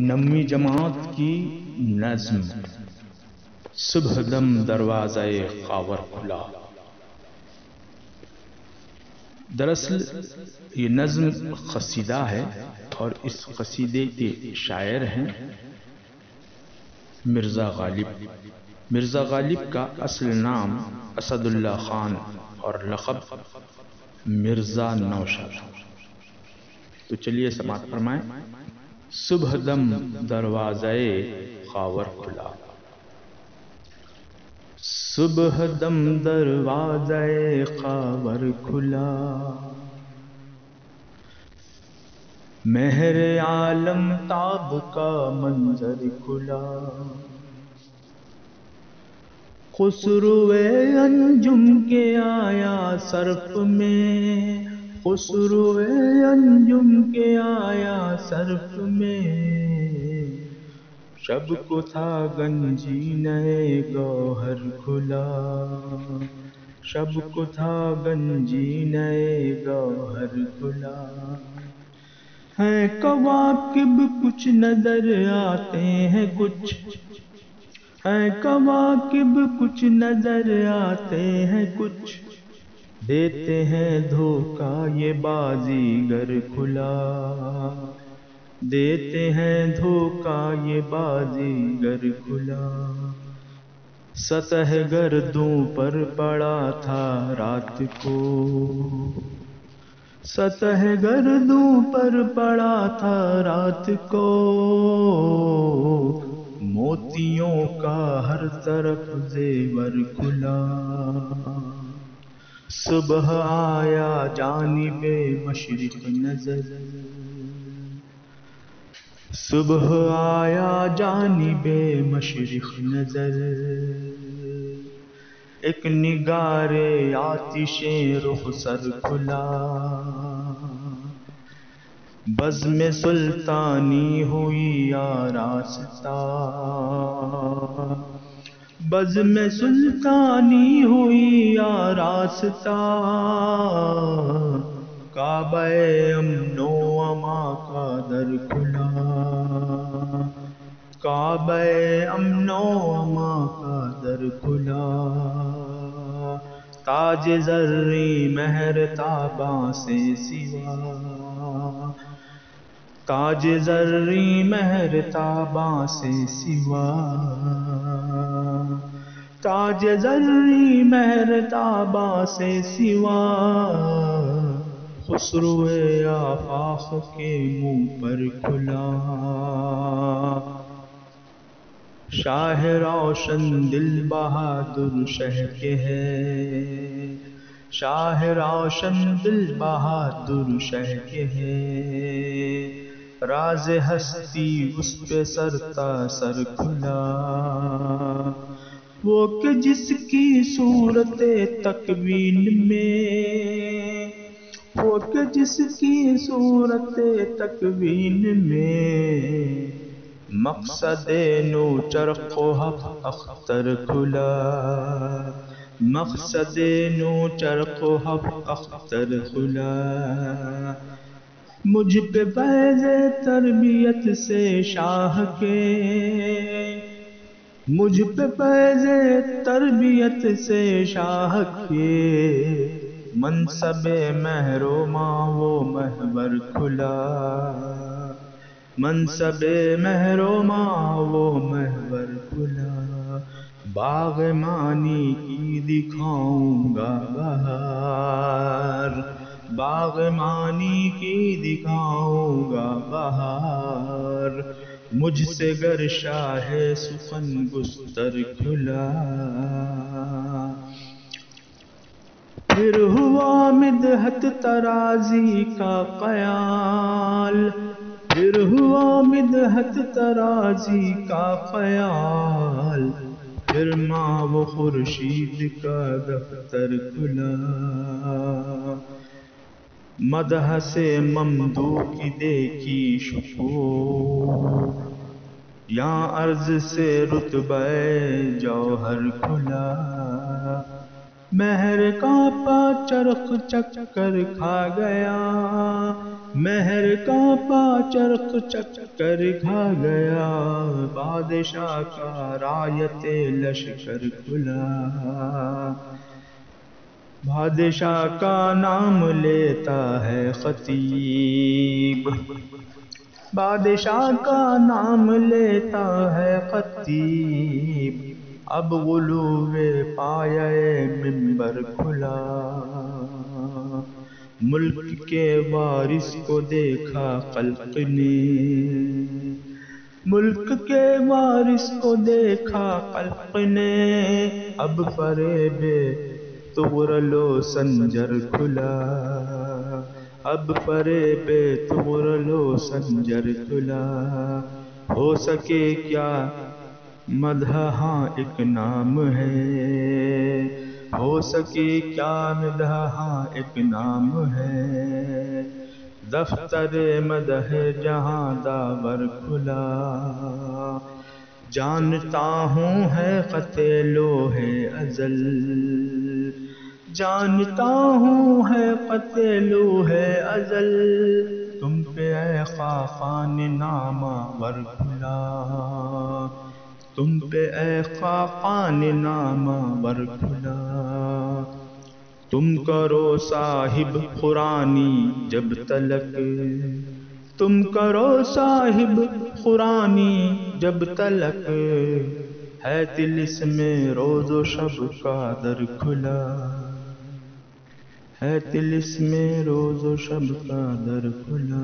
نویں جماعت کی نظم صبح دم دروازۂ خاور کھلا۔ دراصل یہ نظم قصیدہ ہے اور اس قصیدے کے شاعر ہیں مرزا غالب۔ مرزا غالب کا اصل نام اسد اللہ خان اور لقب مرزا نوشاد۔ تو چلیے سماعت فرمائیں۔ صبح دم دروازۂ خاور کھلا، صبح دم دروازۂ خاور کھلا، مہر عالم تاب کا منظر کھلا، خسرو انجم کے آیا صرف میں، خسرو انجم کے آیا صرف میں، شب کو تھا گنجی نئے گوہر کھلا، شب کو تھا گنجی نئے گوہر کھلا، ہیں کواکب کچھ نظر آتے ہیں کچھ، ہیں کواکب کچھ نظر آتے ہیں کچھ، دیتے ہیں دھوکہ یہ بازیگر کھلا، دیتے ہیں دھوکہ یہ بازیگر کھلا، سطح گردوں پر پڑا تھا رات کو، سطح گردوں پر پڑا تھا رات کو، موتیوں کا ہر طرف زیور کھلا، صبح آیا جانب مشرق نظر، صبح آیا جانب مشرق نظر، ایک نگار آتش رخسار کھلا، بزم سلطانی ہوئی آراستہ، بزم سلطانی ہوئی آراستہ، کعبہ امن و امان کا در کھلا، کعبہ امن و امان کا در کھلا، تاج زریں مہر تاباں سے سوا، تاج زریں مہر تاباں سے سوا، تاج زریں مہر تاباں سے سوا، خسرو آفاق کے منہ پر کھلا، شاہ روشن دل بہادر شہ کے ہے، شاہ روشن دل بہادر شہ کے ہے، راز ہستی اس پہ سرتا سر کھلا، وہ کہ جس کی صورت تکوین میں، وہ کہ جس کی صورت تکوین میں، مقصد نو چرخ و حق اختر کھلا، مقصد نو چرخ و حق اختر کھلا، مجھ پہ فیض تربیت سے شاہ کے، مجھ پہ فیض تربیت سے شاہ کے، منصب محروماں وہ محور کھلا، منصب محروماں وہ محور کھلا، باغ مانی کی دکھاؤں گا بہار، باغ مانی کی دکھاؤں گا بہار، مجھ سے گر شاہ سخن گستر کھلا، پھر ہوا مدحت ترازی کا خیال، پھر ہوا مدحت ترازی کا خیال، پھر ماں و خورشید کا دفتر کھلا، مدح سے ممدوح کی دیکھی شکوہ، یہاں عرض سے رتبہ جوہر کھلا، مہر کا پا چرخ چکر کھا گیا، مہر کا پا چرخ چکر کھا گیا، بادشاہ کا رایت لشکر کھلا، بادشاہ کا نام لیتا ہے خطیب، بادشاہ کا نام لیتا ہے خطیب، اب غلوِ پایۂ منبر کھلا، ملک کے وارث کو دیکھا خلق نے، ملک کے وارث کو دیکھا خلق نے، اب فریب تغرل و سنجر کھلا، اب فریب تغرل و سنجر کھلا، ہو سکے کیا مدح ہاں ایک نام ہے، ہو سکے کیا مدح ہاں ایک نام ہے، دفتر مدح جہاں داور کھلا، جانتا ہوں ہے خط لوح ازل، جانتا ہوں ہے خط لوح ازل، تم پہ اے خاقان نامور کھلا، تم پہ اے خاقان نامور کھلا، تم کرو صاحب قرانی جب تلک، تم کرو صاحب قرانی جب تلک، ہے طلسم روز و شب کا در کھلا، ہے طلسم روز و شب کا در کھلا۔